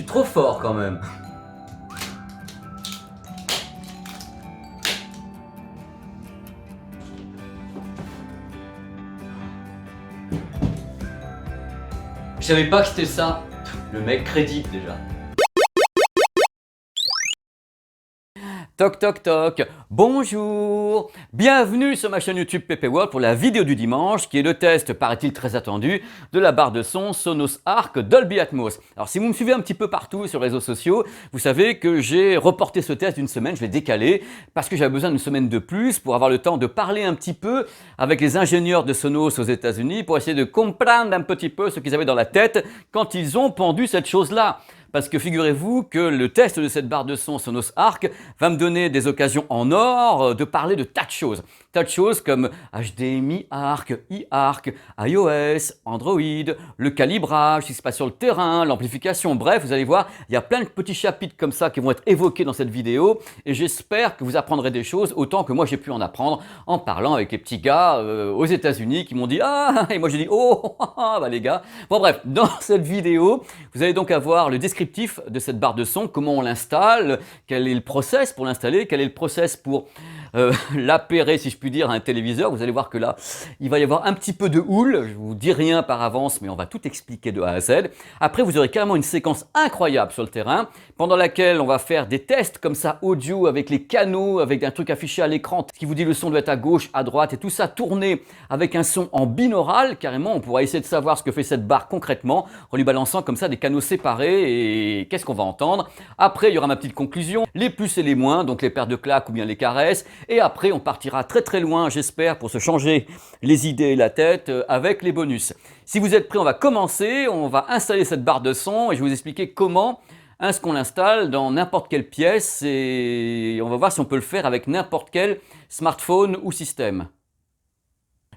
suis trop fort quand même. Je savais pas que c'était ça. Le mec crédite déjà. Toc toc toc, bonjour, bienvenue sur ma chaîne YouTube Pepe World pour la vidéo du dimanche qui est le test, paraît-il très attendu, de la barre de son Sonos Arc Dolby Atmos. Alors si vous me suivez un petit peu partout sur les réseaux sociaux, vous savez que j'ai reporté ce test d'une semaine, je l'ai décalé parce que j'avais besoin d'une semaine de plus pour avoir le temps de parler un petit peu avec les ingénieurs de Sonos aux États-Unis pour essayer de comprendre un petit peu ce qu'ils avaient dans la tête quand ils ont pendu cette chose-là. Parce que figurez-vous que le test de cette barre de son Sonos Arc va me donner des occasions en or de parler de tas de choses. Tas de choses comme HDMI Arc, iArc, iOS, Android, le calibrage, ce qui se passe sur le terrain, l'amplification. Bref, vous allez voir, il y a plein de petits chapitres comme ça qui vont être évoqués dans cette vidéo. Et j'espère que vous apprendrez des choses autant que moi j'ai pu en apprendre en parlant avec les petits gars aux États-Unis qui m'ont dit « Ah !» et moi j'ai dit « Oh, bah les gars !» Bon bref, dans cette vidéo, vous allez donc avoir le descriptif de cette barre de son, comment on l'installe, quel est le process pour l'installer, quel est le process pour l'appairer, si je puis dire, à un téléviseur. Vous allez voir que là, il va y avoir un petit peu de houle. Je vous dis rien par avance, mais on va tout expliquer de A à Z. Après, vous aurez carrément une séquence incroyable sur le terrain, pendant laquelle on va faire des tests comme ça, audio, avec les canaux, avec un truc affiché à l'écran, qui vous dit le son doit être à gauche, à droite, et tout ça tourné avec un son en binaural. Carrément, on pourra essayer de savoir ce que fait cette barre concrètement, en lui balançant comme ça des canaux séparés, et qu'est-ce qu'on va entendre. Après, il y aura ma petite conclusion, les plus et les moins, donc les paires de claques ou bien les caresses. Et après, on partira très très loin, j'espère, pour se changer les idées et la tête avec les bonus. Si vous êtes prêts, on va commencer. On va installer cette barre de son et je vais vous expliquer comment est-ce qu'on l'installe dans n'importe quelle pièce. Et on va voir si on peut le faire avec n'importe quel smartphone ou système.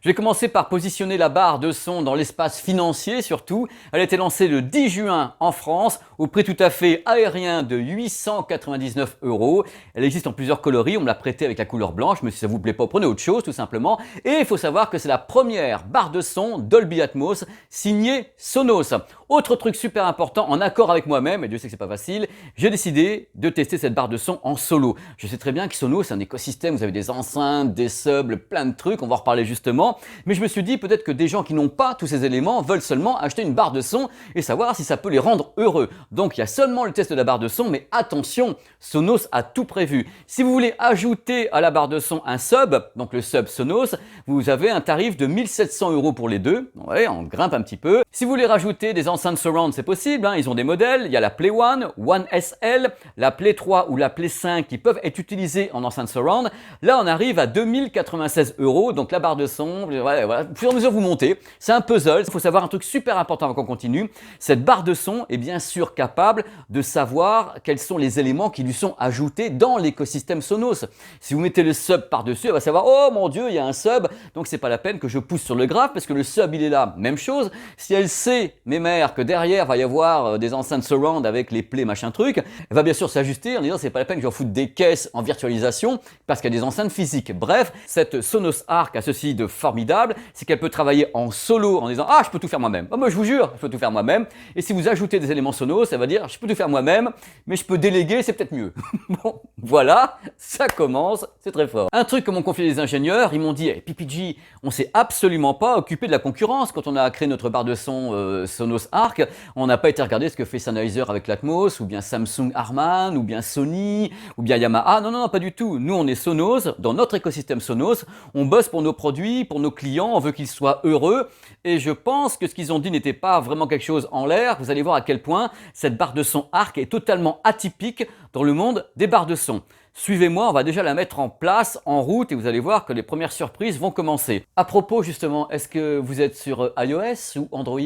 Je vais commencer par positionner la barre de son dans l'espace financier surtout. Elle a été lancée le 10 juin en France au prix tout à fait aérien de 899 €. Elle existe en plusieurs coloris, on me l'a prêtée avec la couleur blanche, mais si ça vous plaît pas, prenez autre chose tout simplement. Et il faut savoir que c'est la première barre de son Dolby Atmos signée Sonos. Autre truc super important, en accord avec moi-même, et Dieu sait que c'est pas facile, j'ai décidé de tester cette barre de son en solo. Je sais très bien que Sonos c'est un écosystème, vous avez des enceintes, des subs, plein de trucs, on va en reparler justement. Mais je me suis dit peut-être que des gens qui n'ont pas tous ces éléments veulent seulement acheter une barre de son et savoir si ça peut les rendre heureux. Donc il y a seulement le test de la barre de son, mais attention, Sonos a tout prévu. Si vous voulez ajouter à la barre de son un sub, donc le sub Sonos, vous avez un tarif de 1700 € pour les deux. Ouais, on grimpe un petit peu. Si vous voulez rajouter des enceintes surround, c'est possible, hein, ils ont des modèles. Il y a la Play One, One SL, la Play 3 ou la Play 5 qui peuvent être utilisées en enceinte surround. Là, on arrive à 2096 €, donc la barre de son, voilà, au fur et à mesure vous montez. C'est un puzzle. Il faut savoir un truc super important avant qu'on continue. Cette barre de son est bien sûr capable de savoir quels sont les éléments qui lui sont ajoutés dans l'écosystème Sonos. Si vous mettez le sub par-dessus, elle va savoir « Oh mon Dieu, il y a un sub !» Donc c'est pas la peine que je pousse sur le graphe parce que le sub, il est là. Même chose, si elle sait, mes mères, que derrière va y avoir des enceintes surround avec les plays machin truc, elle va bien sûr s'ajuster en disant c'est pas la peine que j'en foute des caisses en virtualisation parce qu'il y a des enceintes physiques. Bref, cette Sonos Arc a ceci de formidable, c'est qu'elle peut travailler en solo en disant ah je peux tout faire moi-même. Oh, moi je vous jure, je peux tout faire moi-même. Et si vous ajoutez des éléments Sonos, ça va dire je peux tout faire moi-même, mais je peux déléguer, c'est peut-être mieux. Bon, voilà, ça commence, c'est très fort. Un truc que m'ont confié les ingénieurs, ils m'ont dit hey, PPG, on s'est absolument pas occupé de la concurrence quand on a créé notre barre de son Sonos Arc. On n'a pas été regarder ce que fait Sennheiser avec l'Atmos, ou bien Samsung Harman, ou bien Sony, ou bien Yamaha. Non, non, non, pas du tout. Nous, on est Sonos, dans notre écosystème Sonos. On bosse pour nos produits, pour nos clients, on veut qu'ils soient heureux. Et je pense que ce qu'ils ont dit n'était pas vraiment quelque chose en l'air. Vous allez voir à quel point cette barre de son Arc est totalement atypique dans le monde des barres de son. Suivez-moi, on va déjà la mettre en place, en route, et vous allez voir que les premières surprises vont commencer. À propos, justement, est-ce que vous êtes sur iOS ou Android?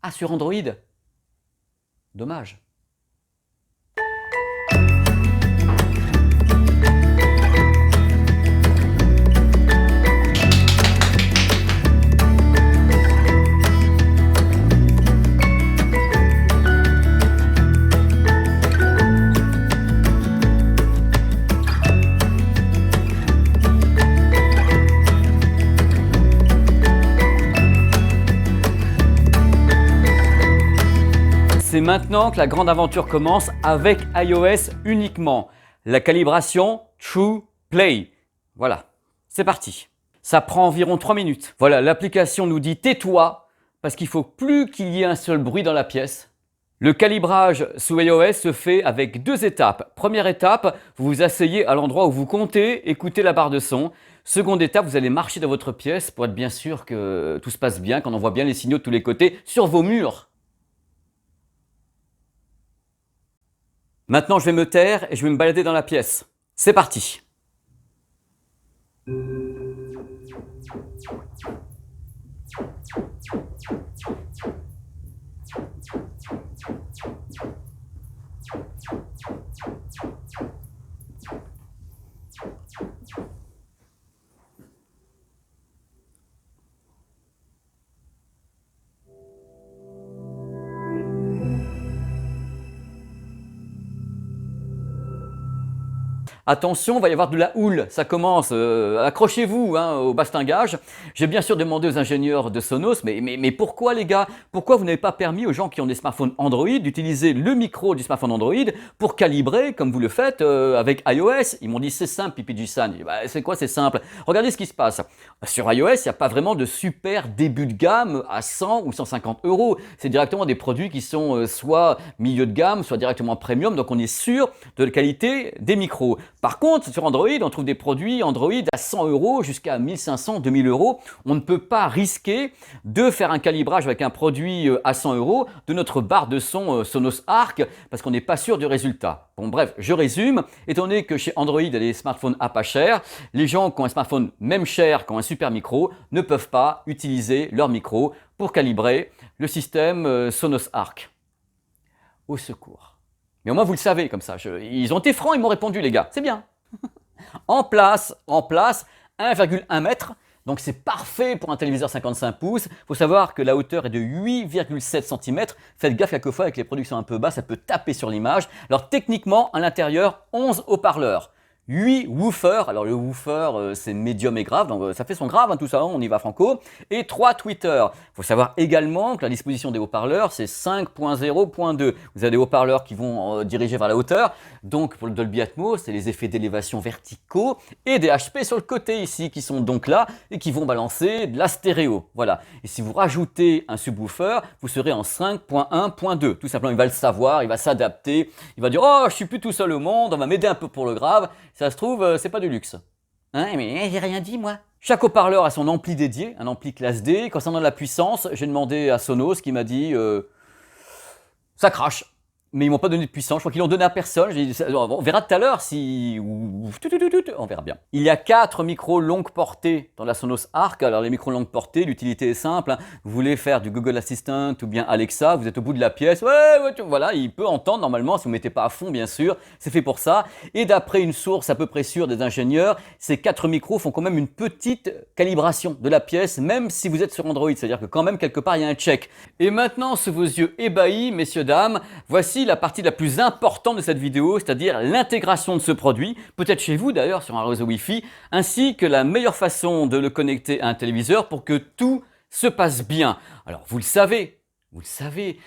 Ah, sur Android? Dommage. C'est maintenant que la grande aventure commence avec iOS uniquement. La calibration True Play. Voilà, c'est parti. Ça prend environ 3 minutes. Voilà, l'application nous dit tais-toi parce qu'il ne faut plus qu'il y ait un seul bruit dans la pièce. Le calibrage sous iOS se fait avec 2 étapes. Première étape, vous vous asseyez à l'endroit où vous comptez, écoutez la barre de son. Seconde étape, vous allez marcher dans votre pièce pour être bien sûr que tout se passe bien, qu'on envoie bien les signaux de tous les côtés sur vos murs. Maintenant, je vais me taire et je vais me balader dans la pièce. C'est parti. Attention, il va y avoir de la houle, ça commence, accrochez-vous au bastingage. J'ai bien sûr demandé aux ingénieurs de Sonos, mais pourquoi les gars? Pourquoi vous n'avez pas permis aux gens qui ont des smartphones Android d'utiliser le micro du smartphone Android pour calibrer comme vous le faites avec iOS? Ils m'ont dit c'est simple, Pipi du San. Bah, c'est quoi c'est simple? Regardez ce qui se passe. Sur iOS, il n'y a pas vraiment de super début de gamme à 100 ou 150 euros. C'est directement des produits qui sont soit milieu de gamme, soit directement premium, donc on est sûr de la qualité des micros. Par contre, sur Android, on trouve des produits Android à 100 euros jusqu'à 1500, 2000 euros. On ne peut pas risquer de faire un calibrage avec un produit à 100 euros de notre barre de son Sonos Arc parce qu'on n'est pas sûr du résultat. Bon bref, je résume. Étant donné que chez Android, il y a des smartphones à pas cher, les gens qui ont un smartphone même cher, qui ont un super micro, ne peuvent pas utiliser leur micro pour calibrer le système Sonos Arc. Au secours. Mais au moins vous le savez comme ça. Ils ont été francs, ils m'ont répondu les gars. C'est bien. En place, 1,1 mètre. Donc c'est parfait pour un téléviseur 55 pouces. Il faut savoir que la hauteur est de 8,7 cm. Faites gaffe quelquefois avec les produits qui sont un peu bas, ça peut taper sur l'image. Alors techniquement, à l'intérieur, 11 haut-parleurs. 8 woofers, alors le woofer c'est médium et grave, donc ça fait son grave tout ça, on y va franco, et 3 tweeters. Il faut savoir également que la disposition des haut-parleurs c'est 5.0.2. Vous avez des haut-parleurs qui vont diriger vers la hauteur, donc pour le Dolby Atmos c'est les effets d'élévation verticaux, et des HP sur le côté ici qui sont donc là et qui vont balancer de la stéréo. Voilà. Et si vous rajoutez un subwoofer, vous serez en 5.1.2. Tout simplement, il va le savoir, il va s'adapter, il va dire oh je suis plus tout seul au monde, on va m'aider un peu pour le grave. Ça se trouve, c'est pas du luxe. Hein, mais j'ai rien dit, moi. Chaque haut-parleur a son ampli dédié, un ampli classe D. Concernant la puissance, j'ai demandé à Sonos qui m'a dit ça crache. Mais ils m'ont pas donné de puissance, je crois qu'ils l'ont donné à personne. On verra tout à l'heure si... On verra bien. Il y a 4 micros longue portée dans la Sonos Arc. Alors les micros longue portée, l'utilité est simple. Vous voulez faire du Google Assistant ou bien Alexa, vous êtes au bout de la pièce. Voilà, il peut entendre normalement si vous ne mettez pas à fond bien sûr. C'est fait pour ça. Et d'après une source à peu près sûre des ingénieurs, ces 4 micros font quand même une petite calibration de la pièce, même si vous êtes sur Android. C'est-à-dire que quand même quelque part il y a un check. Et maintenant, sous vos yeux ébahis, messieurs, dames, voici la partie la plus importante de cette vidéo, c'est-à-dire l'intégration de ce produit, peut-être chez vous d'ailleurs sur un réseau Wi-Fi, ainsi que la meilleure façon de le connecter à un téléviseur pour que tout se passe bien. Alors vous le savez,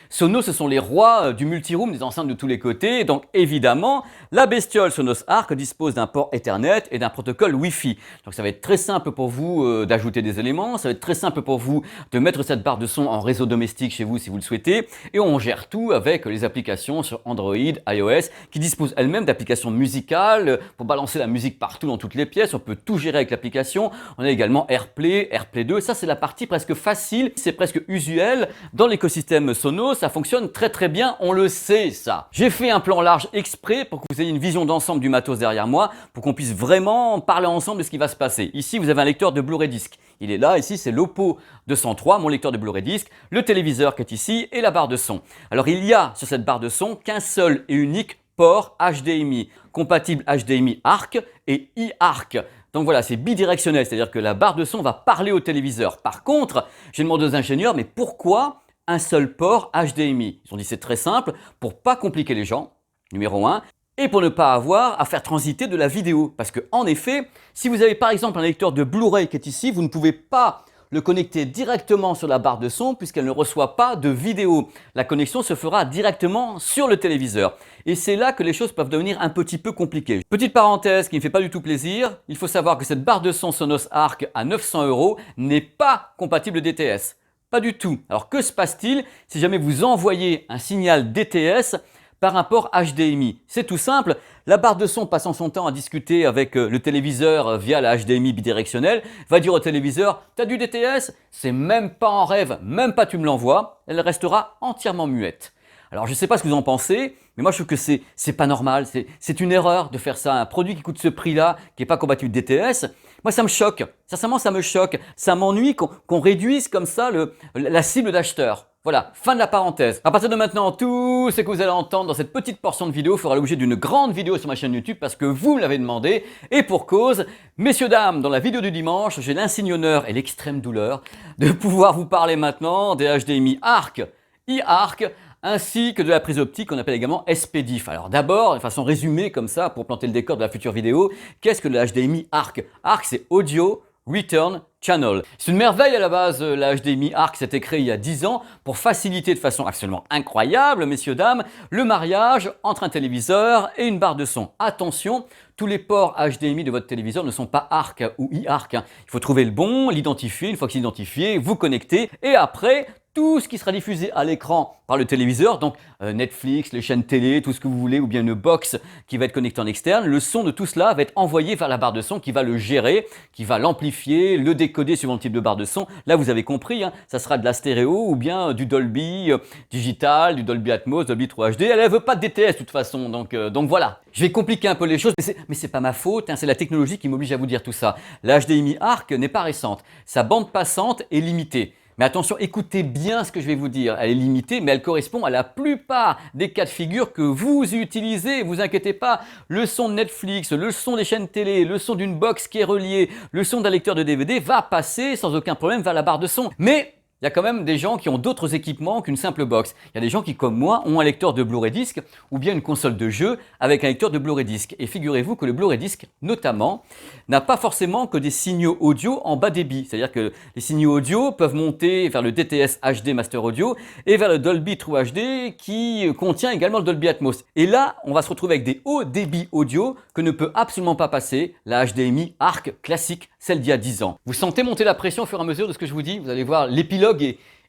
Sonos ce sont les rois du multiroom, des enceintes de tous les côtés, donc évidemment la bestiole Sonos Arc dispose d'un port Ethernet et d'un protocole Wi-Fi. Donc ça va être très simple pour vous d'ajouter des éléments, ça va être très simple pour vous de mettre cette barre de son en réseau domestique chez vous si vous le souhaitez, et on gère tout avec les applications sur Android, iOS, qui disposent elles-mêmes d'applications musicales pour balancer la musique partout dans toutes les pièces, on peut tout gérer avec l'application. On a également AirPlay, AirPlay 2, ça c'est la partie presque facile, c'est presque usuel dans l'écosystème Sonos, ça fonctionne très très bien, on le sait ça. J'ai fait un plan large exprès pour que vous ayez une vision d'ensemble du matos derrière moi, pour qu'on puisse vraiment parler ensemble de ce qui va se passer. Ici vous avez un lecteur de Blu-ray disc, il est là, ici c'est l'Oppo 203, mon lecteur de Blu-ray disc, le téléviseur qui est ici et la barre de son. Alors il y a sur cette barre de son qu'un seul et unique port HDMI, compatible HDMI ARC et iARC. Donc voilà, c'est bidirectionnel, c'est-à-dire que la barre de son va parler au téléviseur. Par contre, j'ai demandé aux ingénieurs, mais pourquoi un seul port HDMI? Ils ont dit c'est très simple, pour pas compliquer les gens, numéro 1, et pour ne pas avoir à faire transiter de la vidéo. Parce que en effet, si vous avez par exemple un lecteur de Blu-ray qui est ici, vous ne pouvez pas le connecter directement sur la barre de son puisqu'elle ne reçoit pas de vidéo. La connexion se fera directement sur le téléviseur. Et c'est là que les choses peuvent devenir un petit peu compliquées. Petite parenthèse qui ne me fait pas du tout plaisir, il faut savoir que cette barre de son Sonos Arc à 900 € n'est pas compatible DTS. Pas du tout. Alors que se passe-t-il si jamais vous envoyez un signal DTS par un port HDMI? C'est tout simple, la barre de son passant son temps à discuter avec le téléviseur via la HDMI bidirectionnelle va dire au téléviseur « T'as du DTS? C'est même pas en rêve, même pas tu me l'envoies », elle restera entièrement muette. Alors je ne sais pas ce que vous en pensez, mais moi je trouve que c'est pas normal, c'est une erreur de faire ça. Un produit qui coûte ce prix-là, qui n'est pas compatible DTS, moi ça me choque, sincèrement ça me choque. Ça m'ennuie qu'on réduise comme ça la cible d'acheteur. Voilà, fin de la parenthèse. À partir de maintenant, tout ce que vous allez entendre dans cette petite portion de vidéo fera l'objet d'une grande vidéo sur ma chaîne YouTube parce que vous me l'avez demandé. Et pour cause, messieurs, dames, dans la vidéo du dimanche, j'ai l'insigne honneur et l'extrême douleur de pouvoir vous parler maintenant des HDMI Arc, e-Arc, ainsi que de la prise optique qu'on appelle également SPDIF. Alors d'abord, de façon résumée comme ça, pour planter le décor de la future vidéo, qu'est-ce que le HDMI Arc? Arc, c'est Audio Return Channel. C'est une merveille à la base, la HDMI Arc, c'était créé il y a 10 ans pour faciliter de façon absolument incroyable, messieurs, dames, le mariage entre un téléviseur et une barre de son. Attention, tous les ports HDMI de votre téléviseur ne sont pas Arc ou e-Arc. Il faut trouver le bon, l'identifier, une fois que c'est identifié, vous connecter et après, tout ce qui sera diffusé à l'écran par le téléviseur, donc Netflix, les chaînes télé, tout ce que vous voulez, ou bien une box qui va être connectée en externe, le son de tout cela va être envoyé vers la barre de son qui va le gérer, qui va l'amplifier, le décoder suivant le type de barre de son. Là, vous avez compris, ça sera de la stéréo ou bien du Dolby Digital, du Dolby Atmos, Dolby 3 HD. Elle ne veut pas de DTS de toute façon, donc voilà. Je vais compliquer un peu les choses, mais c'est pas ma faute, c'est la technologie qui m'oblige à vous dire tout ça. La HDMI Arc n'est pas récente, sa bande passante est limitée. Mais attention, écoutez bien ce que je vais vous dire. Elle est limitée, mais elle correspond à la plupart des cas de figure que vous utilisez. Vous inquiétez pas, le son de Netflix, le son des chaînes télé, le son d'une box qui est reliée, le son d'un lecteur de DVD va passer sans aucun problème vers la barre de son. Mais il y a quand même des gens qui ont d'autres équipements qu'une simple box. Il y a des gens qui, comme moi, ont un lecteur de Blu-ray disc ou bien une console de jeu avec un lecteur de Blu-ray disc. Et figurez-vous que le Blu-ray disc, notamment, n'a pas forcément que des signaux audio en bas débit. C'est-à-dire que les signaux audio peuvent monter vers le DTS HD Master Audio et vers le Dolby True HD qui contient également le Dolby Atmos. Et là, on va se retrouver avec des hauts débits audio que ne peut absolument pas passer la HDMI Arc classique, celle d'il y a 10 ans. Vous sentez monter la pression au fur et à mesure de ce que je vous dis? Vous allez voir, l'épilogue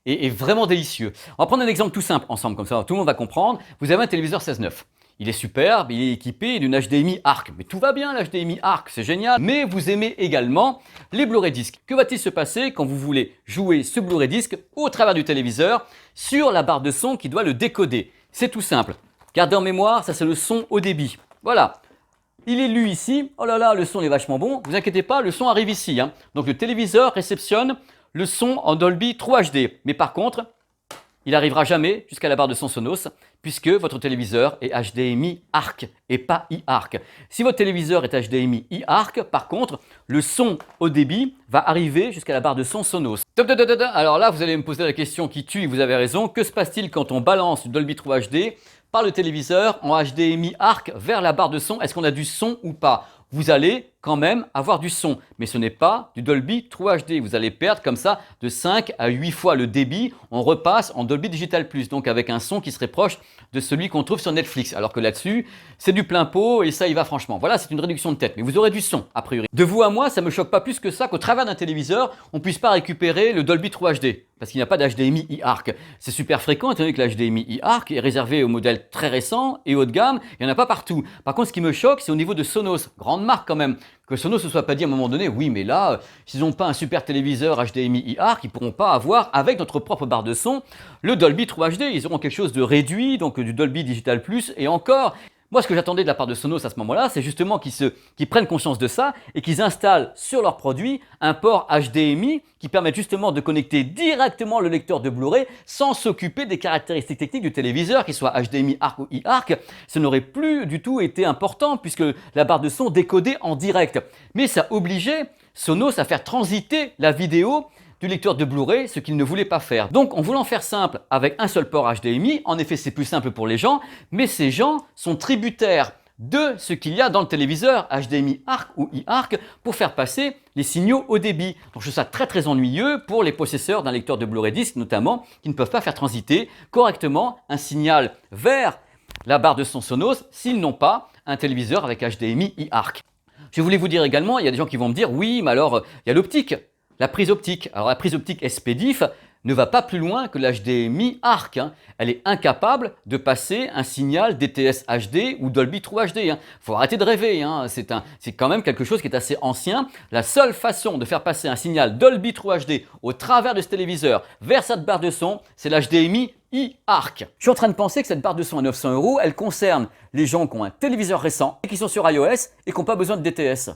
est vraiment délicieux. On va prendre un exemple tout simple ensemble, comme ça tout le monde va comprendre. Vous avez un téléviseur 16:9. Il est superbe, il est équipé d'une HDMI Arc. Mais tout va bien, l'HDMI Arc, c'est génial. Mais vous aimez également les Blu-ray disques. Que va-t-il se passer quand vous voulez jouer ce Blu-ray disque au travers du téléviseur sur la barre de son qui doit le décoder? C'est tout simple. Gardez en mémoire, ça c'est le son haut débit. Voilà. Il est lu ici. Oh là là, le son est vachement bon. Vous inquiétez pas, le son arrive ici. Donc le téléviseur réceptionne le son en Dolby 3 HD. Mais par contre, il n'arrivera jamais jusqu'à la barre de son Sonos puisque votre téléviseur est HDMI Arc et pas e-Arc. Si votre téléviseur est HDMI e-Arc, par contre, le son haut débit va arriver jusqu'à la barre de son Sonos. Alors là, vous allez me poser la question qui tue, vous avez raison. Que se passe-t-il quand on balance du Dolby 3 HD par le téléviseur en HDMI Arc vers la barre de son? Est-ce qu'on a du son ou pas? Vous allez quand même avoir du son, mais ce n'est pas du Dolby True HD. Vous allez perdre comme ça de 5 à 8 fois le débit. On repasse en Dolby Digital Plus, donc avec un son qui serait proche de celui qu'on trouve sur Netflix. Alors que là-dessus, c'est du plein pot et ça y va franchement. Voilà, c'est une réduction de tête, mais vous aurez du son a priori. De vous à moi, ça me choque pas plus que ça qu'au travers d'un téléviseur, on puisse pas récupérer le Dolby True HD parce qu'il n'y a pas d'HDMI e-Arc. C'est super fréquent étant donné que l'HDMI e-Arc est réservé aux modèles très récents et haut de gamme. Il n'y en a pas partout. Par contre, ce qui me choque, c'est au niveau de Sonos, grande marque quand même. Que Sonos ne soit pas dit à un moment donné, oui, mais là, s'ils n'ont pas un super téléviseur HDMI e-Arc, ils ne pourront pas avoir, avec notre propre barre de son, le Dolby True HD. Ils auront quelque chose de réduit, donc du Dolby Digital Plus, et encore. Moi, ce que j'attendais de la part de Sonos à ce moment-là, c'est justement qu'ils prennent conscience de ça et qu'ils installent sur leur produit un port HDMI qui permet justement de connecter directement le lecteur de Blu-ray sans s'occuper des caractéristiques techniques du téléviseur, qu'il soit HDMI Arc ou e-Arc. Ça n'aurait plus du tout été important puisque la barre de son décodait en direct. Mais ça obligeait Sonos à faire transiter la vidéo du lecteur de Blu-ray, ce qu'il ne voulait pas faire. Donc en voulant faire simple avec un seul port HDMI, en effet c'est plus simple pour les gens, mais ces gens sont tributaires de ce qu'il y a dans le téléviseur HDMI ARC ou iARC pour faire passer les signaux haut débit. Donc je trouve ça très ennuyeux pour les possesseurs d'un lecteur de Blu-ray disc notamment, qui ne peuvent pas faire transiter correctement un signal vers la barre de son Sonos s'ils n'ont pas un téléviseur avec HDMI iARC. Je voulais vous dire également, il y a des gens qui vont me dire, oui, mais alors il y a l'optique, la prise optique. Alors la prise optique SPDIF ne va pas plus loin que l'HDMI ARC. Elle est incapable de passer un signal DTS HD ou Dolby True HD. Faut arrêter de rêver, c'est quand même quelque chose qui est assez ancien. La seule façon de faire passer un signal Dolby True HD au travers de ce téléviseur vers cette barre de son, c'est l'HDMI iARC. Je suis en train de penser que cette barre de son à 900 €, elle concerne les gens qui ont un téléviseur récent et qui sont sur iOS et qui n'ont pas besoin de DTS.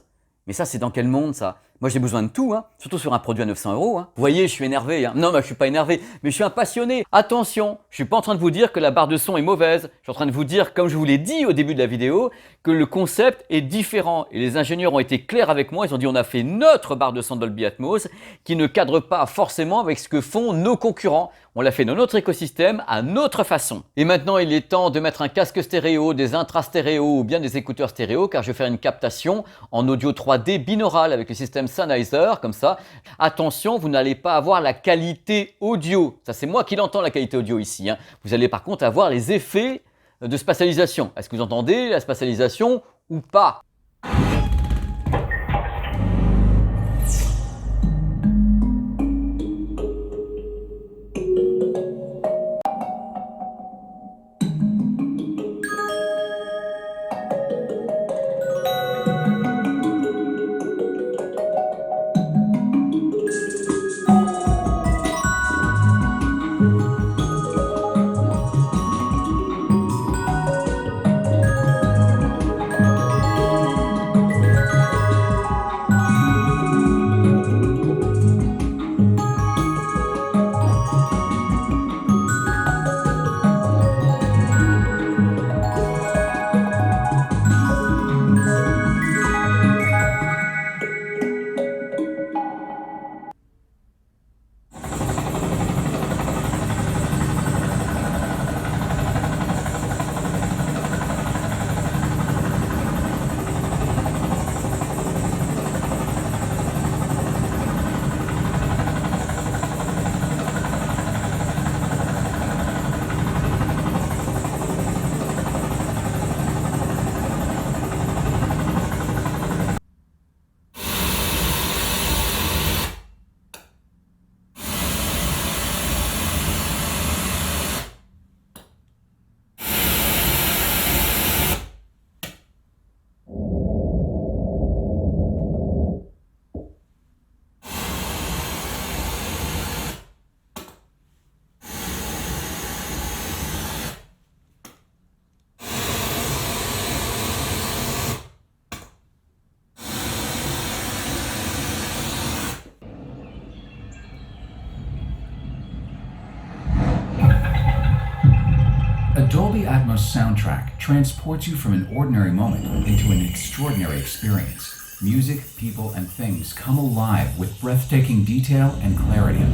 Mais ça, c'est dans quel monde ça? Moi, j'ai besoin de tout, surtout sur un produit à 900 €. Vous voyez, je suis énervé. Non, mais je suis pas énervé, mais je suis un passionné. Attention, je suis pas en train de vous dire que la barre de son est mauvaise. Je suis en train de vous dire, comme je vous l'ai dit au début de la vidéo, que le concept est différent. Et les ingénieurs ont été clairs avec moi. Ils ont dit, on a fait notre barre de son Dolby Atmos qui ne cadre pas forcément avec ce que font nos concurrents. On l'a fait dans notre écosystème à notre façon. Et maintenant, il est temps de mettre un casque stéréo, des intra-stéréo ou bien des écouteurs stéréo, car je vais faire une captation en audio 3D binaural avec le système Sennheiser, comme ça. Attention, vous n'allez pas avoir la qualité audio. Ça, c'est moi qui l'entends, la qualité audio ici. Vous allez par contre avoir les effets de spatialisation. Est-ce que vous entendez la spatialisation ou pas? A Dolby Atmos soundtrack transports you from an ordinary moment into an extraordinary experience. Music, people, and things come alive with breathtaking detail and clarity.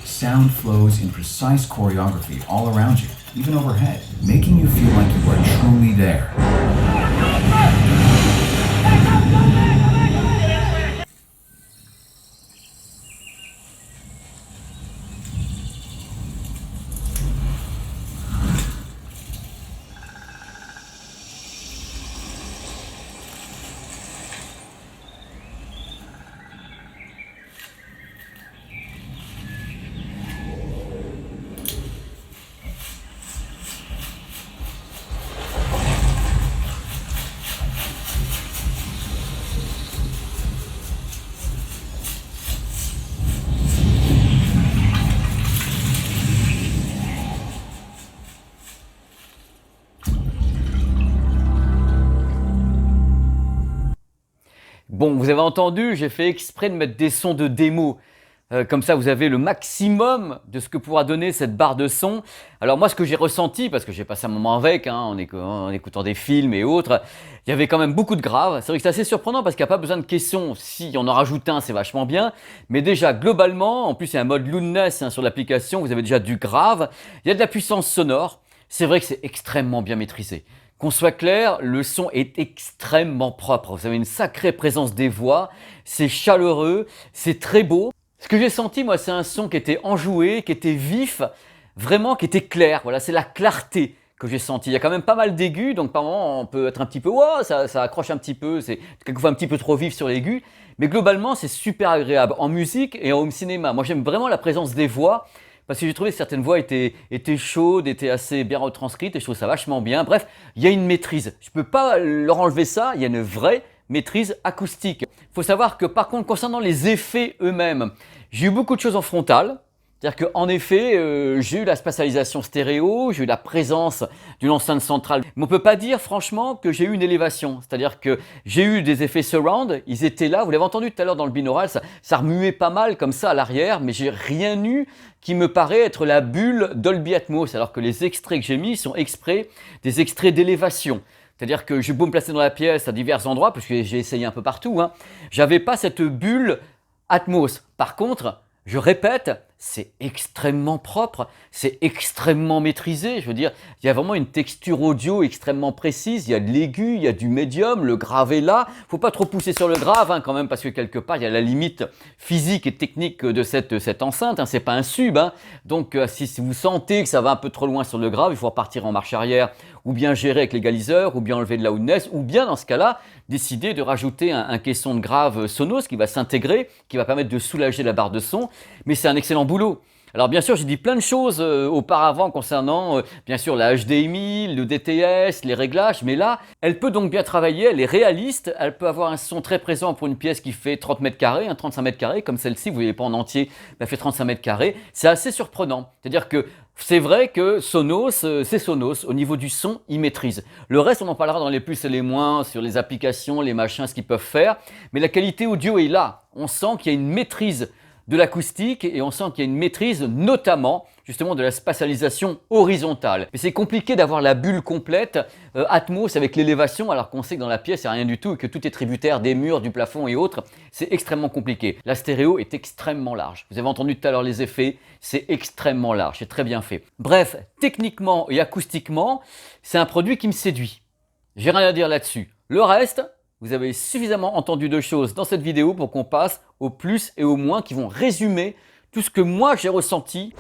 Sound flows in precise choreography all around you, even overhead, making you feel like you are truly there. Bon, vous avez entendu, j'ai fait exprès de mettre des sons de démo. Comme ça, vous avez le maximum de ce que pourra donner cette barre de son. Alors moi, ce que j'ai ressenti, parce que j'ai passé un moment avec, en écoutant des films et autres, il y avait quand même beaucoup de graves. C'est vrai que c'est assez surprenant parce qu'il n'y a pas besoin de caissons. Si on en rajoute un, c'est vachement bien. Mais déjà, globalement, en plus, il y a un mode Loudness sur l'application, vous avez déjà du grave. Il y a de la puissance sonore. C'est vrai que c'est extrêmement bien maîtrisé. Qu'on soit clair, le son est extrêmement propre. Vous avez une sacrée présence des voix, c'est chaleureux, c'est très beau. Ce que j'ai senti, moi, c'est un son qui était enjoué, qui était vif, vraiment qui était clair. Voilà, c'est la clarté que j'ai senti. Il y a quand même pas mal d'aigus, donc par moments on peut être un petit peu, wow, ça accroche un petit peu, c'est quelquefois un petit peu trop vif sur l'aigu, mais globalement c'est super agréable en musique et en home cinéma. Moi j'aime vraiment la présence des voix, parce que j'ai trouvé que certaines voix étaient chaudes, étaient assez bien retranscrites et je trouve ça vachement bien. Bref, il y a une maîtrise. Je ne peux pas leur enlever ça, il y a une vraie maîtrise acoustique. Il faut savoir que par contre, concernant les effets eux-mêmes, j'ai eu beaucoup de choses en frontal. C'est-à-dire qu'en effet, j'ai eu la spatialisation stéréo, j'ai eu la présence d'une enceinte centrale. Mais on ne peut pas dire franchement que j'ai eu une élévation. C'est-à-dire que j'ai eu des effets surround, ils étaient là. Vous l'avez entendu tout à l'heure dans le binaural, ça remuait pas mal comme ça à l'arrière, mais j'ai rien eu qui me paraît être la bulle Dolby Atmos. Alors que les extraits que j'ai mis sont exprès des extraits d'élévation. C'est-à-dire que j'ai beau me placer dans la pièce à divers endroits, parce que j'ai essayé un peu partout, hein, j'avais pas cette bulle Atmos. Par contre, je répète, c'est extrêmement propre, c'est extrêmement maîtrisé. Je veux dire, il y a vraiment une texture audio extrêmement précise. Il y a de l'aigu, il y a du médium, le grave est là. Faut pas trop pousser sur le grave hein, quand même, parce que quelque part, il y a la limite physique et technique de cette enceinte. Hein. C'est pas un sub. Hein. Donc, si vous sentez que ça va un peu trop loin sur le grave, il faut repartir en marche arrière, ou bien gérer avec l'égaliseur, ou bien enlever de la loudness, ou bien dans ce cas-là, décider de rajouter un caisson de grave Sonos qui va s'intégrer, qui va permettre de soulager la barre de son. Mais c'est un excellent boulot. Alors bien sûr, j'ai dit plein de choses auparavant concernant bien sûr la HDMI, le DTS, les réglages, mais là, elle peut donc bien travailler, elle est réaliste, elle peut avoir un son très présent pour une pièce qui fait 30 mètres carrés, 35 mètres carrés, comme celle-ci, vous ne voyez pas en entier, elle fait 35 mètres carrés. C'est assez surprenant, c'est-à-dire que c'est vrai que Sonos, c'est Sonos, au niveau du son, il maîtrise. Le reste, on en parlera dans les plus et les moins, sur les applications, les machins, ce qu'ils peuvent faire, mais la qualité audio est là, on sent qu'il y a une maîtrise de l'acoustique et on sent qu'il y a une maîtrise notamment justement de la spatialisation horizontale. Mais c'est compliqué d'avoir la bulle complète Atmos avec l'élévation alors qu'on sait que dans la pièce il n'y a rien du tout et que tout est tributaire des murs, du plafond et autres. C'est extrêmement compliqué. La stéréo est extrêmement large. Vous avez entendu tout à l'heure les effets, c'est extrêmement large, c'est très bien fait. Bref, techniquement et acoustiquement, c'est un produit qui me séduit. J'ai rien à dire là-dessus. Le reste, vous avez suffisamment entendu de choses dans cette vidéo pour qu'on passe au plus et au moins qui vont résumer tout ce que moi j'ai ressenti.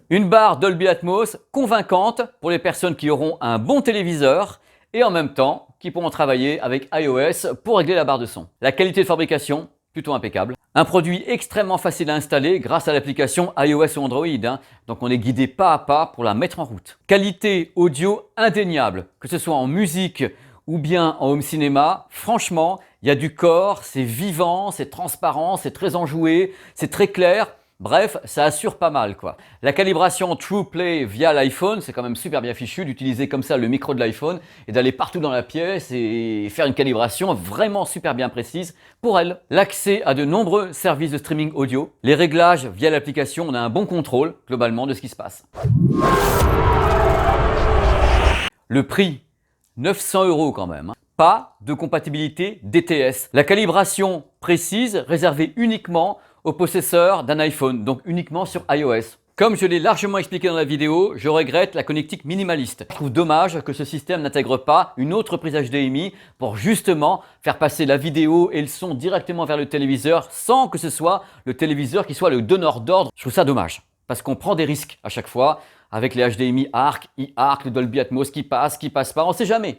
Une barre Dolby Atmos convaincante pour les personnes qui auront un bon téléviseur et en même temps qui pourront travailler avec iOS pour régler la barre de son. La qualité de fabrication, plutôt impeccable. Un produit extrêmement facile à installer grâce à l'application iOS ou Android. Hein. Donc on est guidé pas à pas pour la mettre en route. Qualité audio indéniable, que ce soit en musique ou bien en home cinéma. Franchement, il y a du corps, c'est vivant, c'est transparent, c'est très enjoué, c'est très clair. Bref, ça assure pas mal quoi. La calibration TruePlay via l'iPhone, c'est quand même super bien fichu d'utiliser comme ça le micro de l'iPhone et d'aller partout dans la pièce et faire une calibration vraiment super bien précise pour elle. L'accès à de nombreux services de streaming audio, les réglages via l'application, on a un bon contrôle globalement de ce qui se passe. Le prix, 900 € quand même. Pas de compatibilité DTS. La calibration précise, réservée uniquement au possesseur d'un iPhone, donc uniquement sur iOS. Comme je l'ai largement expliqué dans la vidéo, je regrette la connectique minimaliste. Je trouve dommage que ce système n'intègre pas une autre prise HDMI pour justement faire passer la vidéo et le son directement vers le téléviseur sans que ce soit le téléviseur qui soit le donneur d'ordre. Je trouve ça dommage parce qu'on prend des risques à chaque fois avec les HDMI ARC, e-ARC, le Dolby Atmos qui passe pas, on sait jamais.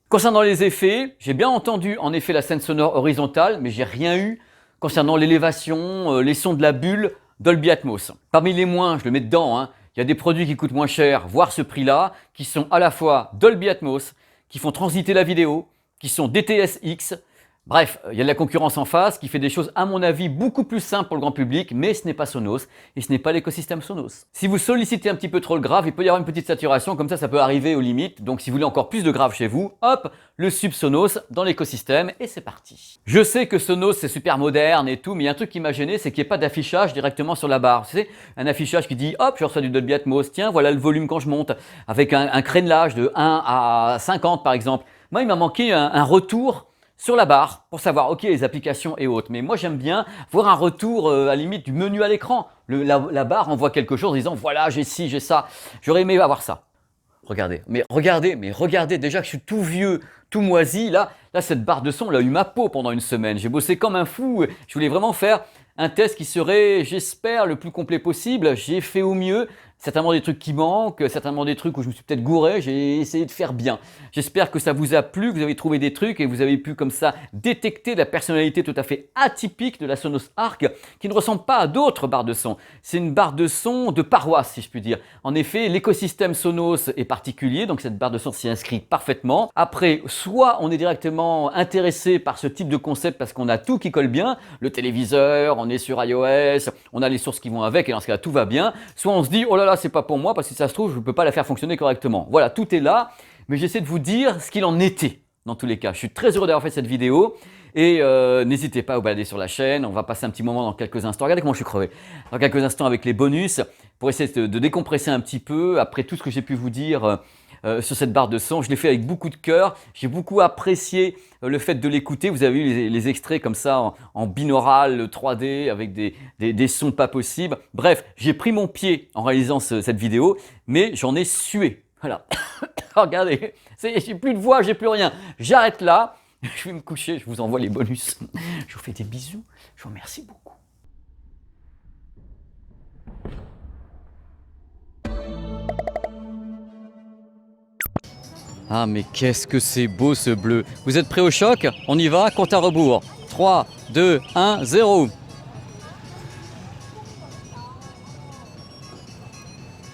Concernant les effets, j'ai bien entendu en effet la scène sonore horizontale, mais j'ai rien eu concernant l'élévation, les sons de la bulle Dolby Atmos. Parmi les moins, je le mets dedans, hein, il y a des produits qui coûtent moins cher, voire ce prix-là, qui sont à la fois Dolby Atmos, qui font transiter la vidéo, qui sont DTS-X. Bref, il y a de la concurrence en face qui fait des choses à mon avis beaucoup plus simples pour le grand public, mais ce n'est pas Sonos et ce n'est pas l'écosystème Sonos. Si vous sollicitez un petit peu trop le grave, il peut y avoir une petite saturation, comme ça peut arriver aux limites. Donc si vous voulez encore plus de grave chez vous, hop, le sub Sonos dans l'écosystème et c'est parti. Je sais que Sonos c'est super moderne et tout, mais il y a un truc qui m'a gêné, c'est qu'il n'y ait pas d'affichage directement sur la barre. Vous savez, un affichage qui dit hop, je reçois du Dolby Atmos, tiens, voilà le volume quand je monte, avec un crénelage de 1 à 50 par exemple. Moi, il m'a manqué un retour sur la barre pour savoir, ok, les applications et autres. Mais moi, j'aime bien voir un retour à la limite du menu à l'écran. La barre envoie quelque chose en disant, voilà, j'ai ci, j'ai ça. J'aurais aimé avoir ça. Regardez, regardez, déjà que je suis tout vieux, tout moisi, là cette barre de son, elle a eu ma peau pendant une semaine. J'ai bossé comme un fou, je voulais vraiment faire un test qui serait, j'espère, le plus complet possible. J'ai fait au mieux, certainement des trucs qui manquent, certainement des trucs où je me suis peut-être gouré, j'ai essayé de faire bien. J'espère que ça vous a plu, que vous avez trouvé des trucs et que vous avez pu comme ça détecter la personnalité tout à fait atypique de la Sonos Arc qui ne ressemble pas à d'autres barres de son. C'est une barre de son de paroisse, si je puis dire. En effet, l'écosystème Sonos est particulier, donc cette barre de son s'y inscrit parfaitement. Après, soit on est directement intéressé par ce type de concept parce qu'on a tout qui colle bien, le téléviseur, on est sur iOS, on a les sources qui vont avec et dans ce cas-là tout va bien, soit on se dit oh là là c'est pas pour moi parce que si ça se trouve je ne peux pas la faire fonctionner correctement. Voilà, tout est là, mais j'essaie de vous dire ce qu'il en était dans tous les cas. Je suis très heureux d'avoir fait cette vidéo et n'hésitez pas à vous balader sur la chaîne, on va passer un petit moment dans quelques instants, regardez comment je suis crevé, dans quelques instants avec les bonus pour essayer de décompresser un petit peu après tout ce que j'ai pu vous dire sur cette barre de son. Je l'ai fait avec beaucoup de cœur, j'ai beaucoup apprécié le fait de l'écouter. Vous avez vu les extraits comme ça en binaural 3D avec des sons pas possibles. Bref, j'ai pris mon pied en réalisant cette vidéo, mais j'en ai sué. Voilà, regardez, j'ai plus de voix, j'ai plus rien. J'arrête là, je vais me coucher, je vous envoie les bonus. Je vous fais des bisous, je vous remercie beaucoup. Ah mais qu'est-ce que c'est beau ce bleu. Vous êtes prêts au choc? On y va, compte à rebours. 3, 2, 1, 0.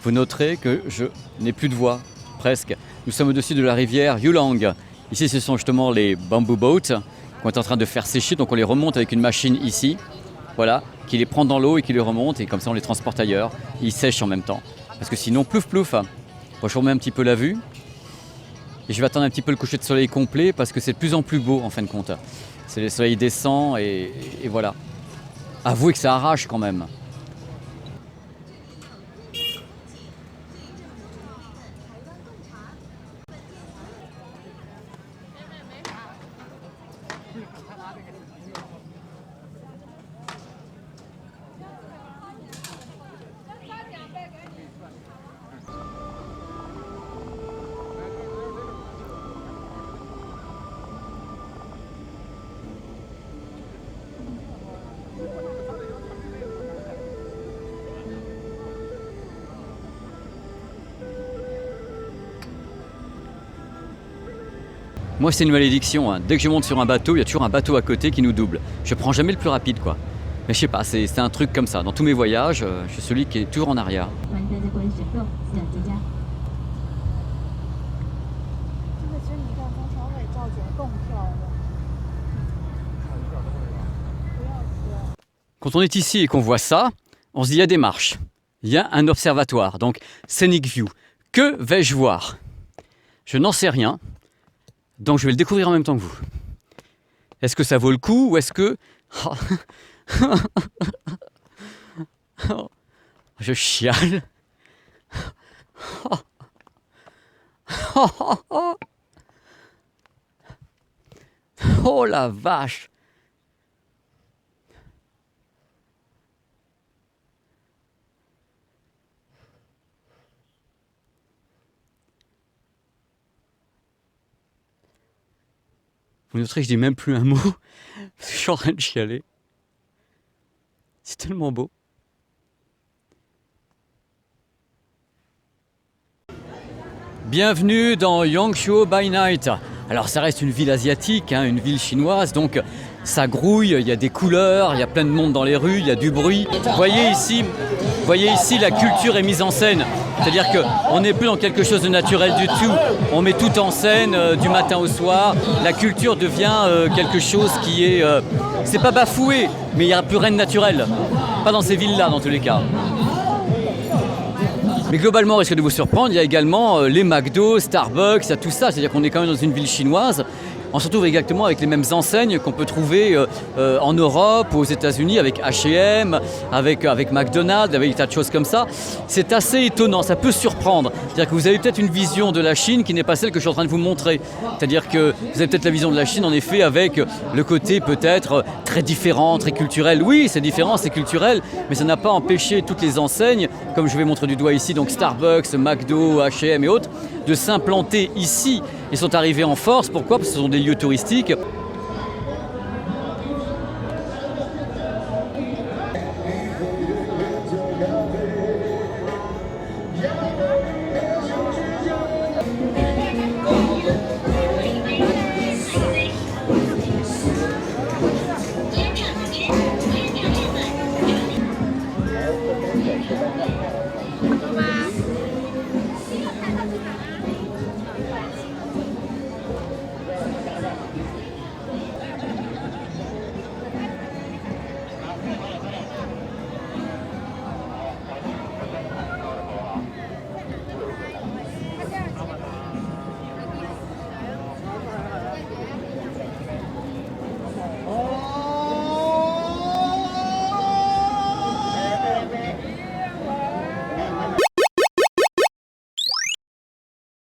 Vous noterez que je n'ai plus de voix, presque. Nous sommes au-dessus de la rivière Yulang. Ici ce sont justement les bamboo boats qu'on est en train de faire sécher. Donc on les remonte avec une machine ici, voilà, qui les prend dans l'eau et qui les remonte. Et comme ça on les transporte ailleurs. Ils sèchent en même temps. Parce que sinon plouf plouf. Bon, je remets un petit peu la vue. Et je vais attendre un petit peu le coucher de soleil complet parce que c'est de plus en plus beau en fin de compte. C'est le soleil descend et voilà. Avouez que ça arrache quand même. Moi c'est une malédiction, hein. Dès que je monte sur un bateau, il y a toujours un bateau à côté qui nous double. Je prends jamais le plus rapide quoi. Mais je sais pas, c'est un truc comme ça. Dans tous mes voyages, je suis celui qui est toujours en arrière. Quand on est ici et qu'on voit ça, on se dit il y a des marches, il y a un observatoire, donc Scenic View. Que vais-je voir? Je n'en sais rien. Donc je vais le découvrir en même temps que vous. Est-ce que ça vaut le coup ou est-ce que... Je chiale. Oh la vache! Vous noterez que je dis même plus un mot, parce que je suis en train de chialer. C'est tellement beau. Bienvenue dans Yangshuo by Night. Alors ça reste une ville asiatique, hein, une ville chinoise, donc ça grouille, il y a des couleurs, il y a plein de monde dans les rues, il y a du bruit. Vous voyez ici, la culture est mise en scène. C'est-à-dire qu'on n'est plus dans quelque chose de naturel du tout. On met tout en scène du matin au soir. La culture devient quelque chose qui est... c'est pas bafoué, mais il n'y a plus rien de naturel. Pas dans ces villes-là, dans tous les cas. Mais globalement, risque de vous surprendre, il y a également les McDo, Starbucks, il y a tout ça. C'est-à-dire qu'on est quand même dans une ville chinoise. On se retrouve exactement avec les mêmes enseignes qu'on peut trouver en Europe, aux États-Unis, avec H&M, avec McDonald's, avec des tas de choses comme ça. C'est assez étonnant, ça peut surprendre. C'est-à-dire que vous avez peut-être une vision de la Chine qui n'est pas celle que je suis en train de vous montrer. C'est-à-dire que vous avez peut-être la vision de la Chine, en effet, avec le côté peut-être très différent, très culturel. Oui, c'est différent, c'est culturel, mais ça n'a pas empêché toutes les enseignes, comme je vais montrer du doigt ici, donc Starbucks, McDo, H&M et autres, de s'implanter ici. Ils sont arrivés en force, pourquoi ? Parce que ce sont des lieux touristiques.